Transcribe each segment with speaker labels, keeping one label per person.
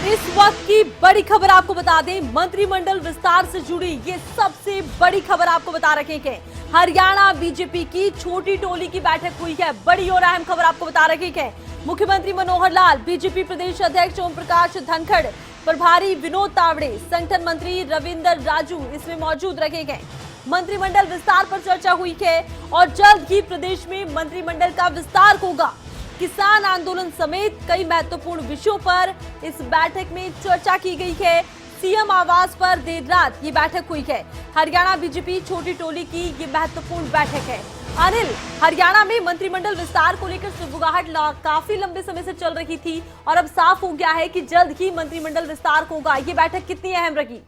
Speaker 1: इस वक्त की बड़ी खबर आपको बता दें, मंत्रिमंडल विस्तार से जुड़ी ये सबसे बड़ी खबर आपको बता रखे हैं। हरियाणा बीजेपी की छोटी टोली की बैठक हुई है। बड़ी और अहम खबर आपको बता रखे हैं। मुख्यमंत्री मनोहर लाल, बीजेपी प्रदेश अध्यक्ष ओम प्रकाश धनखड़, प्रभारी विनोद तावड़े, संगठन मंत्री रविंद्र राजू इसमें मौजूद रखे गए। मंत्रिमंडल विस्तार पर चर्चा हुई है और जल्द ही प्रदेश में मंत्रिमंडल का विस्तार होगा। किसान आंदोलन समेत कई महत्वपूर्ण विषयों पर इस बैठक में चर्चा की गई है। सीएम आवास पर देर रात ये बैठक हुई है। हरियाणा बीजेपी छोटी टोली की ये महत्वपूर्ण बैठक है। अनिल, हरियाणा में मंत्रिमंडल विस्तार को लेकर सुगबुगाहट काफी लंबे समय से चल रही थी और अब साफ हो गया है कि जल्द ही मंत्रिमंडल विस्तार होगा। ये बैठक कितनी अहम रही?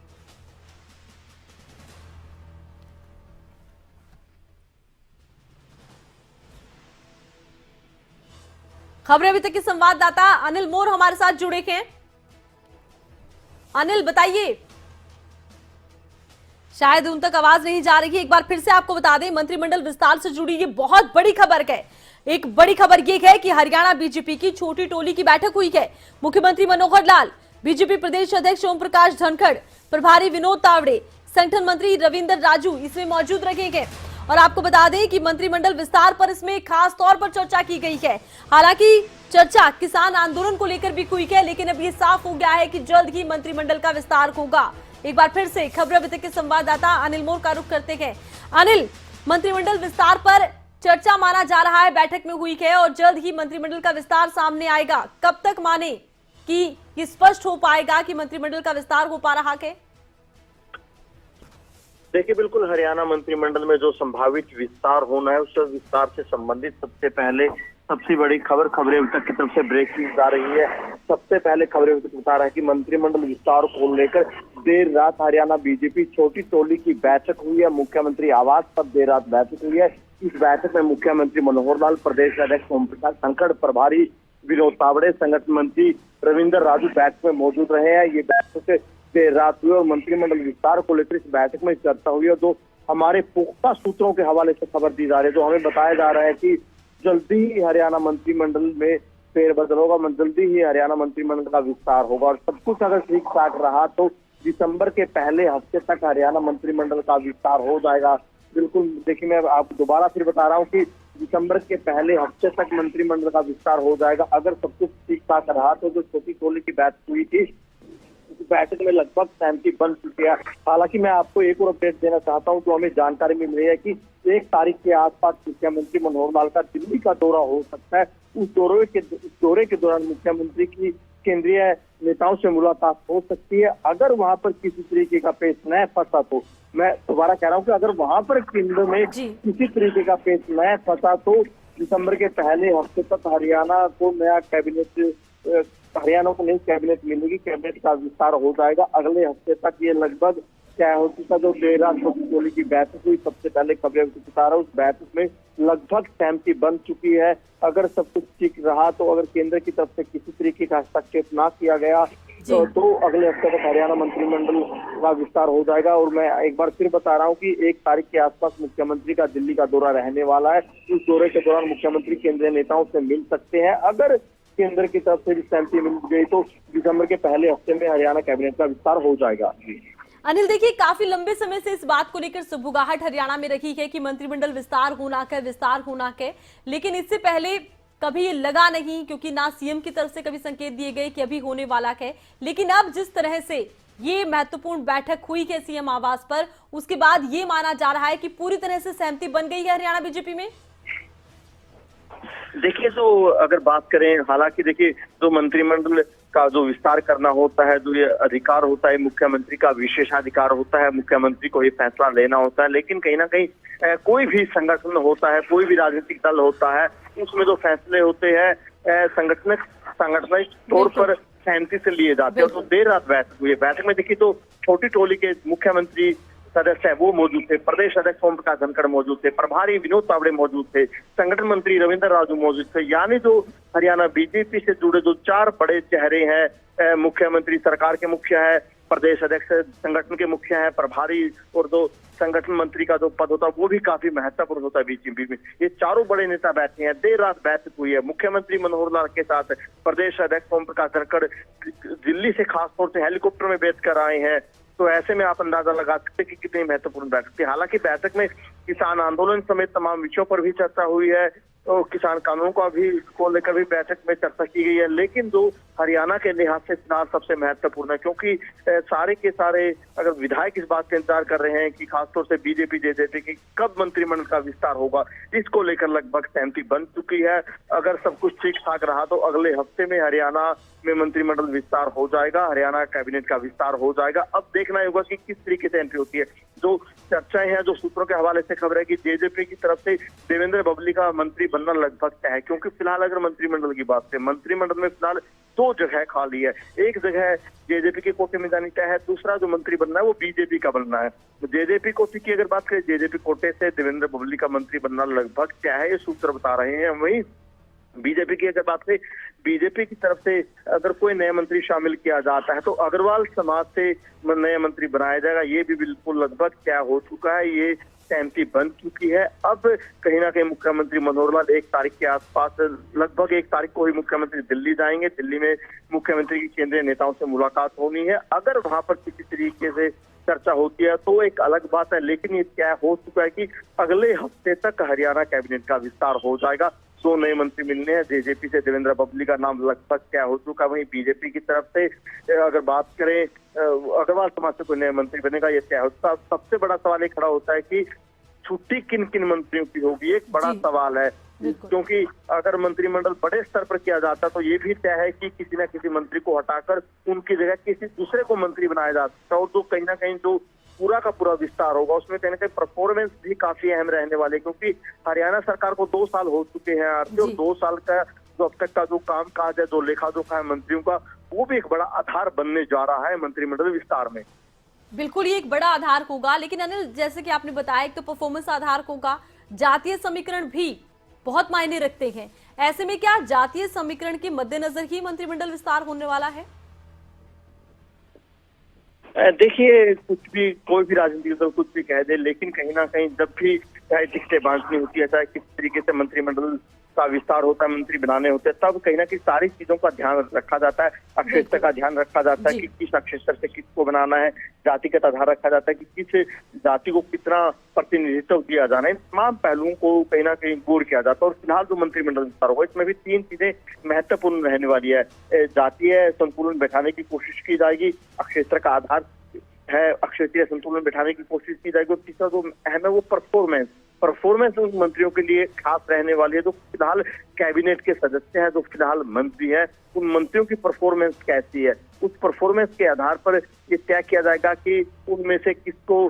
Speaker 1: खबरें अभी तक के संवाददाता अनिल मोर हमारे साथ जुड़े हैं। अनिल, बताइए। शायद उन तक आवाज नहीं जा रही है। एक बार फिर से आपको बता दें, मंत्रिमंडल विस्तार से जुड़ी ये बहुत बड़ी खबर है। एक बड़ी खबर ये है कि हरियाणा बीजेपी की छोटी टोली की बैठक हुई है। मुख्यमंत्री मनोहर लाल, बीजेपी प्रदेश अध्यक्ष ओम प्रकाश धनखड़, प्रभारी विनोद तावड़े, संगठन मंत्री रविंद्र राजू इसमें मौजूद रखे गए। और आपको बता दें कि मंत्रिमंडल विस्तार पर इसमें खास तौर पर चर्चा की गई है। हालांकि चर्चा किसान आंदोलन को लेकर भी हुई है, लेकिन अब ये साफ हो गया है कि जल्द ही मंत्रिमंडल का विस्तार होगा। एक बार फिर से खबर अभी तक के संवाददाता अनिल मोर का रुख करते हैं। अनिल, मंत्रिमंडल विस्तार पर चर्चा माना जा रहा है, बैठक में हुई है और जल्द ही मंत्रिमंडल का विस्तार सामने आएगा। कब तक माने कि ये स्पष्ट हो पाएगा कि मंत्रिमंडल का विस्तार हो पा रहा है?
Speaker 2: देखिए, बिल्कुल हरियाणा मंत्रिमंडल में जो संभावित विस्तार होना है, उस विस्तार से संबंधित सबसे पहले सबसे बड़ी खबरें अभी तक की तरफ से ब्रेकिंग आ रही है। सबसे पहले खबरें अभी तक बता रहा है कि मंत्रिमंडल विस्तार को लेकर देर रात हरियाणा बीजेपी छोटी टोली की बैठक हुई है। मुख्यमंत्री आवास पर देर रात बैठक हुई है। इस बैठक में मुख्यमंत्री मनोहर लाल, प्रदेश अध्यक्ष ओम प्रकाश धनखड़, प्रभारी विनोद तावड़े, संगठन मंत्री रविंद्र राजू बैठक में मौजूद रहे हैं। ये बैठक देर रात हुई और मंत्रिमंडल विस्तार को लेकर इस बैठक में चर्चा हुई और जो हमारे पुख्ता सूत्रों के हवाले से खबर दी जा रही है, जो हमें बताया जा रहा है कि जल्दी ही हरियाणा मंत्रिमंडल में फेरबदल होगा, जल्दी ही हरियाणा मंत्रिमंडल का विस्तार होगा और सब कुछ अगर ठीक ठाक रहा तो दिसंबर के पहले हफ्ते तक हरियाणा मंत्रिमंडल का विस्तार हो जाएगा। बिल्कुल, देखिए मैं आपको दोबारा फिर बता रहा हूँ कि दिसंबर के पहले हफ्ते तक मंत्रिमंडल का विस्तार हो जाएगा अगर सब कुछ ठीक ठाक रहा। तो जो छोटी टोली की बैठक हुई थी, बैठक में लगभग सहमति बन चुकी है। हालांकि मैं आपको एक और अपडेट देना चाहता हूं, जो हमें जानकारी मिल रही है कि 1 तारीख के आसपास मुख्यमंत्री मनोहर लाल का दिल्ली का दौरा हो सकता है। उस दौरे के दौरान मुख्यमंत्री की केंद्रीय नेताओं से मुलाकात हो सकती है। अगर वहां पर किसी तरीके का पेच न फंसा तो, मैं दोबारा कह रहा हूँ कि अगर वहां पर केंद्र में किसी तरीके का पेच न फंसा तो दिसंबर के पहले हफ्ते तक हरियाणा को नई कैबिनेट मिलेगी। कैबिनेट का विस्तार हो जाएगा। अगले हफ्ते तक ये लगभग क्या हो चुका, जो देर रात छोटी टोली की बैठक हुई, सबसे पहले खबरें बता रहा हूँ, उस बैठक में लगभग सहमति बन चुकी है। अगर सब कुछ ठीक रहा तो अगर केंद्र की तरफ से किसी तरीके का हस्तक्षेप ना किया गया तो अगले हफ्ते तक हरियाणा मंत्रिमंडल का विस्तार हो जाएगा। और मैं एक बार फिर बता रहा हूँ कि 1 तारीख के आसपास मुख्यमंत्री का दिल्ली का दौरा रहने वाला है। उस दौरे के दौरान मुख्यमंत्री केंद्रीय नेताओं से मिल सकते हैं। अगर केंद्र की तरफ से भी सहमति मिल गई तो दिसंबर के पहले हफ्ते में हरियाणा कैबिनेट का विस्तार हो जाएगा।
Speaker 1: अनिल, देखिए काफी लंबे समय से इस बात को लेकर सुगबुगाहट हरियाणा में रही है कि मंत्रिमंडल विस्तार होना है, लेकिन इससे पहले कभी ये लगा नहीं, क्योंकि ना सीएम की तरफ से कभी संकेत दिए गए कि अभी होने वाला है। लेकिन अब जिस तरह से ये महत्वपूर्ण बैठक हुई है सीएम आवास पर, उसके बाद ये माना जा रहा है कि पूरी तरह से सहमति बन गई है हरियाणा बीजेपी में।
Speaker 2: देखिए, तो अगर बात करें, हालांकि देखिए जो मंत्रिमंडल का जो विस्तार करना होता है, जो ये अधिकार होता है, मुख्यमंत्री का विशेषाधिकार होता है, मुख्यमंत्री को ये फैसला लेना होता है। लेकिन कहीं ना कहीं कोई भी संगठन होता है, कोई भी राजनीतिक दल होता है, उसमें जो फैसले होते हैं संगठनिक तौर पर सहमति से लिए जाते हैं। तो देर रात बैठक हुई है। बैठक में देखिए तो छोटी टोली के मुख्यमंत्री सदस्य है वो मौजूद थे, प्रदेश अध्यक्ष ओम प्रकाश धनखड़ मौजूद थे, प्रभारी विनोद तावड़े मौजूद थे, संगठन मंत्री रविंद्र राजू मौजूद थे। यानी जो हरियाणा बीजेपी से जुड़े जो 4 बड़े चेहरे हैं, मुख्यमंत्री सरकार के मुखिया है, प्रदेश अध्यक्ष संगठन के मुखिया है, प्रभारी और दो संगठन मंत्री का जो पद होता है वो भी काफी महत्वपूर्ण होता है बीजेपी में। ये चारों बड़े नेता बैठे हैं, देर रात बैठक हुई है मुख्यमंत्री मनोहर लाल के साथ। प्रदेश अध्यक्ष ओम प्रकाश धनखड़ दिल्ली से खासतौर से हेलीकॉप्टर में बैठकर आए हैं, तो ऐसे में आप अंदाजा लगा सकते कि कितनी महत्वपूर्ण बैठक थी। हालांकि बैठक में किसान आंदोलन समेत तमाम विषयों पर भी चर्चा हुई है, तो किसान कानून को लेकर भी बैठक में चर्चा की गई है। लेकिन जो हरियाणा के लिहाज से चुनाव सबसे महत्वपूर्ण है, क्योंकि सारे के सारे अगर विधायक इस बात का इंतजार कर रहे हैं कि खासतौर से बीजेपी जेजेपी की कब मंत्रिमंडल का विस्तार होगा, इसको लेकर लगभग सहमति बन चुकी है। अगर सब कुछ ठीक ठाक रहा तो अगले हफ्ते में हरियाणा में मंत्रिमंडल विस्तार हो जाएगा, हरियाणा कैबिनेट का विस्तार हो जाएगा। अब देखना होगा कि किस तरीके से एंट्री होती है। जो चर्चाएं हैं, जो सूत्रों के हवाले से खबर है कि जेजेपी की तरफ से देवेंद्र बबली का मंत्री बनना लगभग तय है, क्योंकि फिलहाल अगर मंत्रिमंडल की बात करें, मंत्रिमंडल में फिलहाल 2 जगह खाली है। एक जगह जेजेपी के कोटे में जानी तय है, दूसरा जो मंत्री बनना है वो बीजेपी का बनना है। जेजेपी कोटे की अगर बात करें, जेजेपी कोटे से देवेंद्र बबली का मंत्री बनना लगभग तय है, ये सूत्र बता रहे हैं। वहीं बीजेपी की अगर बात करें, बीजेपी की तरफ से अगर कोई नया मंत्री शामिल किया जाता है तो अग्रवाल समाज से नया मंत्री बनाया जाएगा, ये भी बिल्कुल लगभग तय हो चुका है, ये सहमति बन चुकी है। अब कहीं ना कहीं मुख्यमंत्री मनोहर लाल 1 तारीख के आसपास, लगभग 1 तारीख को ही मुख्यमंत्री दिल्ली जाएंगे। दिल्ली में मुख्यमंत्री की केंद्रीय नेताओं से मुलाकात होनी है। अगर वहां पर किसी तरीके से चर्चा होती है तो एक अलग बात है, लेकिन ये तय हो चुका है कि अगले हफ्ते तक हरियाणा कैबिनेट का विस्तार हो जाएगा। 2 नए मंत्री मिलने हैं। जेजेपी से देवेंद्र बबली का नाम लगभग तय हो चुका है। वहीं बीजेपी की तरफ से अगर बात करें, अग्रवाल समाज से कोई नया मंत्री बनेगा, ये तय होता। सबसे बड़ा सवाल ये खड़ा होता है कि छुट्टी किन किन मंत्रियों की होगी, एक बड़ा सवाल है। क्योंकि अगर मंत्रिमंडल बड़े स्तर पर किया जाता तो ये भी तय है कि किसी न किसी मंत्री को हटाकर उनकी जगह किसी दूसरे को मंत्री बनाया जा सकता है। और जो कहीं ना कहीं जो पूरा का पूरा विस्तार होगा उसमें कहीं ना कहीं परफॉर्मेंस भी काफी अहम रहने वाले, क्योंकि हरियाणा सरकार को 2 साल हो चुके हैं और 2 साल का जो अब तक का जो काम काज है, जो लेखा जोखा है मंत्रियों का, वो भी एक बड़ा आधार बनने जा रहा है मंत्रिमंडल विस्तार में।
Speaker 1: बिल्कुल, ये एक बड़ा आधार होगा। लेकिन अनिल, जैसे कि आपने बताया, एक तो परफॉर्मेंस आधार होगा, जातीय समीकरण भी बहुत मायने रखते हैं। ऐसे में क्या जातीय समीकरण के मद्देनजर ही मंत्रिमंडल विस्तार होने वाला है?
Speaker 2: देखिए, कुछ भी कोई भी राजनीतिक दल कुछ भी कह दे, लेकिन कहीं ना कहीं जब भी चाहे टिकटें बांटनी होती है, चाहे किस तरीके से मंत्रिमंडल का विस्तार होता है, मंत्री बनाने होते हैं, तब कहीं ना कहीं सारी चीजों का ध्यान रखा जाता है। अक्षेत्र का ध्यान रखा जाता है कि किस अक्षेत्र से किसको बनाना है, जातिगत आधार रखा जाता है कि किस जाति को कितना प्रतिनिधित्व दिया जाना है। तमाम पहलुओं को कहीं ना कहीं गौर किया जाता है। और फिलहाल जो मंत्रिमंडल विस्तार होगा, इसमें भी 3 चीजें महत्वपूर्ण रहने वाली है। जातीय संतुलन बैठाने की कोशिश की जाएगी, अक्षेत्र का आधार है, अक्षेत्रीय संतुलन बैठाने की कोशिश की जाएगी। और तीसरा जो अहम है वो परफॉर्मेंस उन मंत्रियों के लिए खास रहने वाली है जो फिलहाल कैबिनेट के सदस्य हैं, जो फिलहाल मंत्री हैं। उन मंत्रियों की परफॉर्मेंस कैसी है, उस परफॉर्मेंस के आधार पर ये तय किया जाएगा कि उनमें से किसको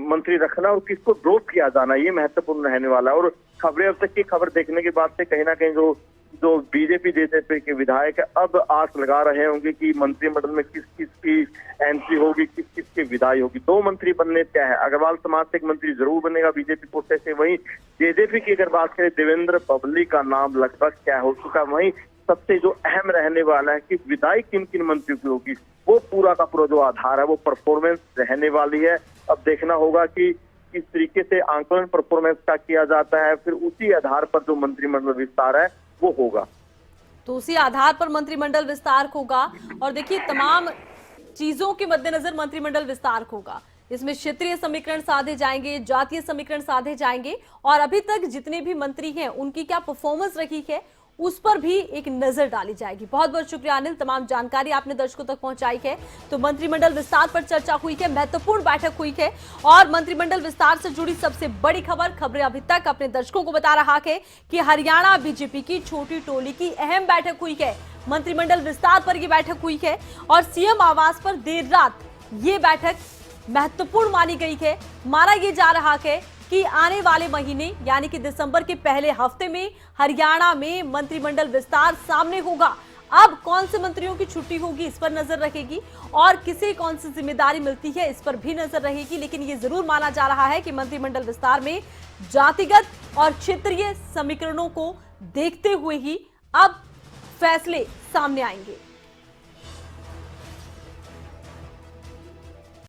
Speaker 2: मंत्री रखना और किसको ड्रॉप किया जाना, ये महत्वपूर्ण रहने वाला है। और खबरें अब तक की खबर देखने के बाद से कहीं ना कहीं जो बीजेपी जेजेपी के विधायक अब आस लगा रहे होंगे कि मंत्रिमंडल में किस किस की एंट्री होगी, किस किस की विदाई होगी। 2 मंत्री बनने तय है। अग्रवाल समाज से एक मंत्री जरूर बनेगा बीजेपी कोटे से। वहीं जेजेपी की अगर बात करें, देवेंद्र बबली का नाम लगभग तय हो चुका। वहीं सबसे जो अहम रहने वाला है कि विदाई किन किन मंत्रियों की होगी, वो पूरा का पूरा जो आधार है वो परफॉर्मेंस रहने वाली है। अब देखना होगा कि किस तरीके से आंकलन परफॉर्मेंस का किया जाता है, फिर उसी आधार पर जो मंत्रिमंडल विस्तार है वो होगा।
Speaker 1: तो उसी आधार पर मंत्रिमंडल विस्तार होगा। और देखिए, तमाम चीजों के मद्देनजर मंत्रिमंडल विस्तार होगा। इसमें क्षेत्रीय समीकरण साधे जाएंगे, जातीय समीकरण साधे जाएंगे, और अभी तक जितने भी मंत्री हैं उनकी क्या परफॉर्मेंस रही है उस पर भी एक नजर डाली जाएगी। बहुत बहुत शुक्रिया अनिल, तमाम जानकारी आपने दर्शकों तक पहुंचाई है। तो मंत्रिमंडल विस्तार पर चर्चा हुई है, महत्वपूर्ण बैठक हुई है, और मंत्रिमंडल विस्तार से जुड़ी सबसे बड़ी खबरें अभी तक अपने दर्शकों को बता रहा है कि हरियाणा बीजेपी की छोटी टोली की अहम बैठक हुई है। मंत्रिमंडल विस्तार पर यह बैठक हुई है और सीएम आवास पर देर रात ये बैठक महत्वपूर्ण मानी गई है। माना यह जा रहा है कि आने वाले महीने यानी कि दिसंबर के पहले हफ्ते में हरियाणा में मंत्रिमंडल विस्तार सामने होगा। अब कौन से मंत्रियों की छुट्टी होगी इस पर नजर रहेगी, और किसे कौन सी जिम्मेदारी मिलती है इस पर भी नजर रहेगी। लेकिन ये जरूर माना जा रहा है कि मंत्रिमंडल विस्तार में जातिगत और क्षेत्रीय समीकरणों को देखते हुए ही अब फैसले सामने आएंगे।